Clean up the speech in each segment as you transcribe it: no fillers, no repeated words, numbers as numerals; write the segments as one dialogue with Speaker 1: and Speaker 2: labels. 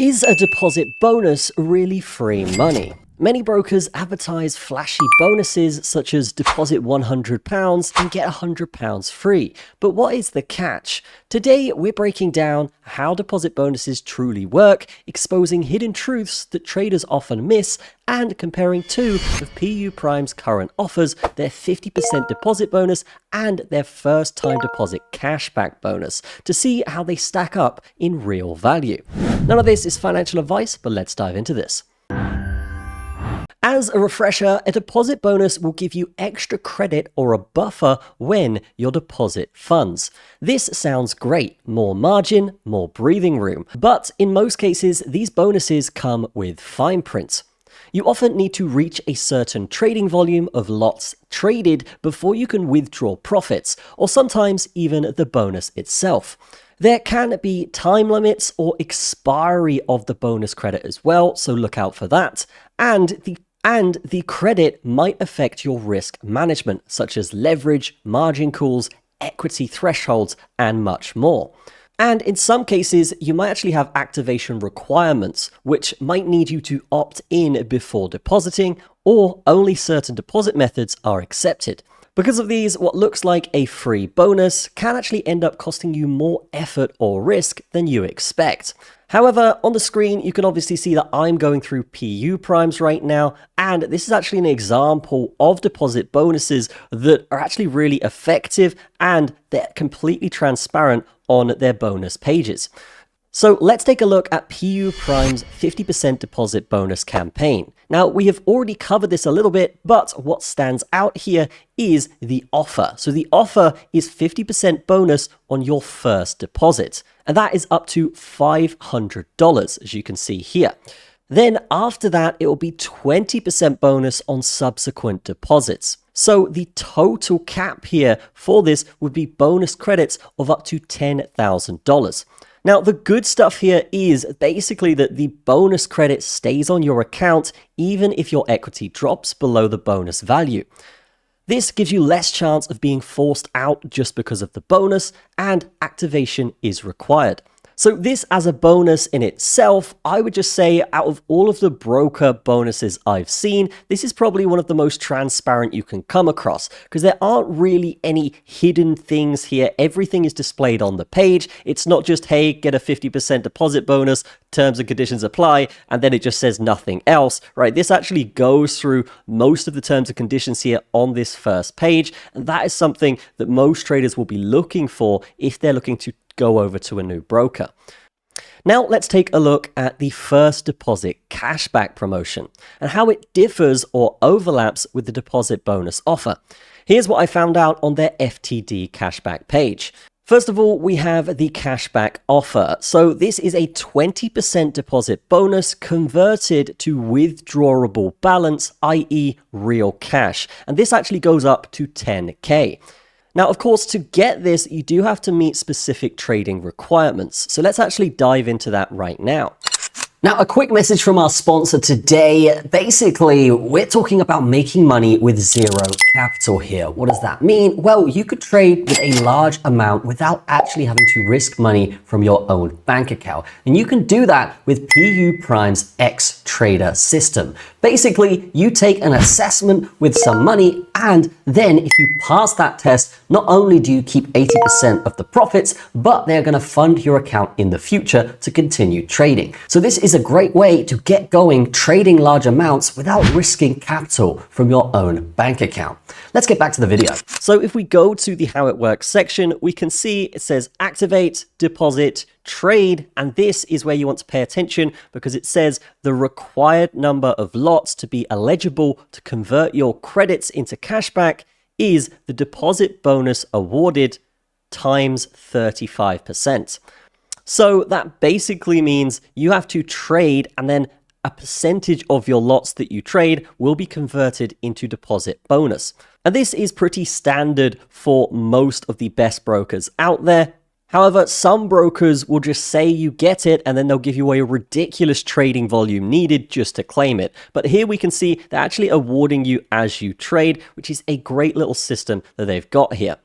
Speaker 1: Is a deposit bonus really free money? Many brokers advertise flashy bonuses such as deposit £100 and get £100 free. But what is the catch? Today we're breaking down how deposit bonuses truly work, exposing hidden truths that traders often miss, and comparing two of PU Prime's current offers, their 50% deposit bonus and their first time deposit cashback bonus, to see how they stack up in real value. None of this is financial advice, but let's dive into this. As a refresher, a deposit bonus will give you extra credit or a buffer when your deposit funds. This sounds great, more margin, more breathing room, but in most cases, these bonuses come with fine print. You often need to reach a certain trading volume of lots traded before you can withdraw profits, or sometimes even the bonus itself. There can be time limits or expiry of the bonus credit as well, so look out for that. And the credit might affect your risk management, such as leverage, margin calls, equity thresholds, and much more. And in some cases, you might actually have activation requirements, which might need you to opt in before depositing, or only certain deposit methods are accepted. Because of these, what looks like a free bonus can actually end up costing you more effort or risk than you expect. However, on the screen, you can obviously see that I'm going through PU Primes right now, and this is actually an example of deposit bonuses that are actually really effective and they're completely transparent on their bonus pages. So let's take a look at PU Prime's 50% deposit bonus campaign. Now, we have already covered this a little bit, but what stands out here is the offer. So the offer is 50% bonus on your first deposit, and that is up to $500, as you can see here. Then after that, it will be 20% bonus on subsequent deposits. So the total cap here for this would be bonus credits of up to $10,000. Now, the good stuff here is basically that the bonus credit stays on your account even if your equity drops below the bonus value. This gives you less chance of being forced out just because of the bonus, and activation is required. So this as a bonus in itself, I would just say out of all of the broker bonuses I've seen, this is probably one of the most transparent you can come across because there aren't really any hidden things here. Everything is displayed on the page. It's not just, hey, get a 50% deposit bonus, terms and conditions apply, and then it just says nothing else, right? This actually goes through most of the terms and conditions here on this first page, and that is something that most traders will be looking for if they're looking to go over to a new broker. Now let's take a look at the first deposit cashback promotion and how it differs or overlaps with the deposit bonus offer. Here's what I found out on their FTD cashback page. First of all, we have the cashback offer. So this is a 20% deposit bonus converted to withdrawable balance, i.e. real cash. And this actually goes up to 10K. Now, of course, to get this, you do have to meet specific trading requirements. So let's actually dive into that right now. Now, a quick message from our sponsor today. Basically, we're talking about making money with zero capital here. What does that mean? Well, you could trade with a large amount without actually having to risk money from your own bank account. And you can do that with PU Prime's XTrader system. Basically, you take an assessment with some money, and then if you pass that test, not only do you keep 80% of the profits, but they're going to fund your account in the future to continue trading. So this is a great way to get going trading large amounts without risking capital from your own bank account. Let's get back to the video. So if we go to the how it works section, we can see it says activate, deposit, trade, and this is where you want to pay attention because it says the required number of lots to be eligible to convert your credits into cashback is the deposit bonus awarded times 35%. So that basically means you have to trade, and then a percentage of your lots that you trade will be converted into deposit bonus. And this is pretty standard for most of the best brokers out there. However, some brokers will just say you get it and then they'll give you a ridiculous trading volume needed just to claim it. But here we can see they're actually awarding you as you trade, which is a great little system that they've got here.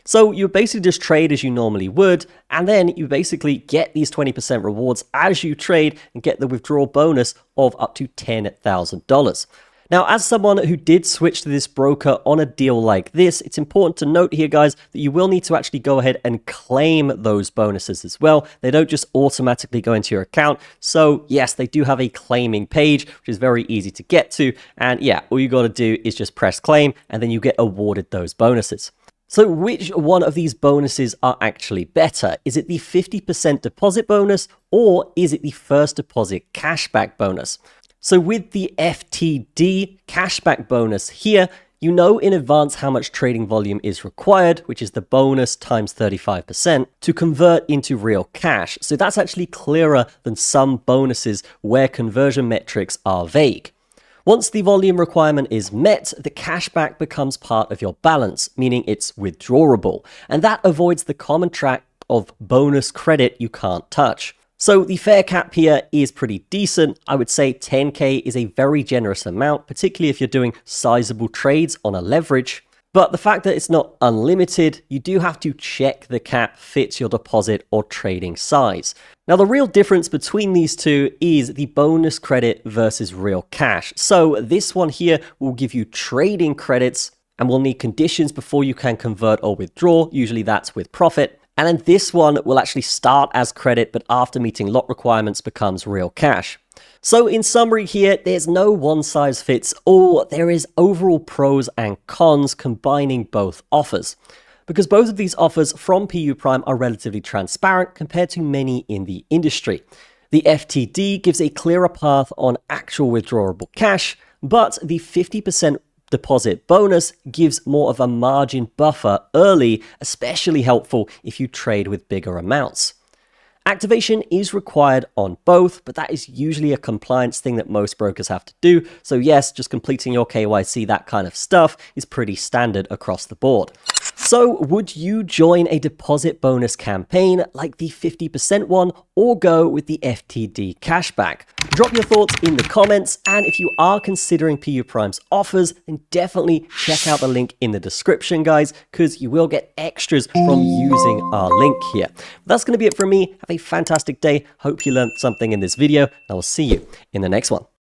Speaker 1: So you basically just trade as you normally would, and then you basically get these 20% rewards as you trade and get the withdrawal bonus of up to $10,000. Now, as someone who did switch to this broker on a deal like this, it's important to note here, guys, that you will need to actually go ahead and claim those bonuses as well. They don't just automatically go into your account. So yes, they do have a claiming page, which is very easy to get to. And yeah, all you got to do is just press claim, and then you get awarded those bonuses. So which one of these bonuses are actually better? Is it the 50% deposit bonus, or is it the first deposit cashback bonus? So with the FTD cashback bonus here, you know in advance how much trading volume is required, which is the bonus times 35%, to convert into real cash. So that's actually clearer than some bonuses where conversion metrics are vague. Once the volume requirement is met, the cashback becomes part of your balance, meaning it's withdrawable, and that avoids the common trap of bonus credit you can't touch. So the fair cap here is pretty decent. I would say 10K is a very generous amount, particularly if you're doing sizable trades on a leverage. But the fact that it's not unlimited, you do have to check the cap fits your deposit or trading size. Now, the real difference between these two is the bonus credit versus real cash. So this one here will give you trading credits and will need conditions before you can convert or withdraw. Usually that's with profit. And then this one will actually start as credit, but after meeting lot requirements becomes real cash. So in summary here, there's no one size fits all. There is overall pros and cons combining both offers, because both of these offers from PU Prime are relatively transparent compared to many in the industry. The FTD gives a clearer path on actual withdrawable cash, but the 50% deposit bonus gives more of a margin buffer early, especially helpful if you trade with bigger amounts. Activation is required on both, but that is usually a compliance thing that most brokers have to do. So yes, just completing your KYC, that kind of stuff is pretty standard across the board. So would you join a deposit bonus campaign like the 50% one, or go with the FTD cashback? Drop your thoughts in the comments, and if you are considering PU Prime's offers, then definitely check out the link in the description, guys, because you will get extras from using our link here. That's going to be it from me. Have a fantastic day. Hope you learned something in this video, and I will see you in the next one.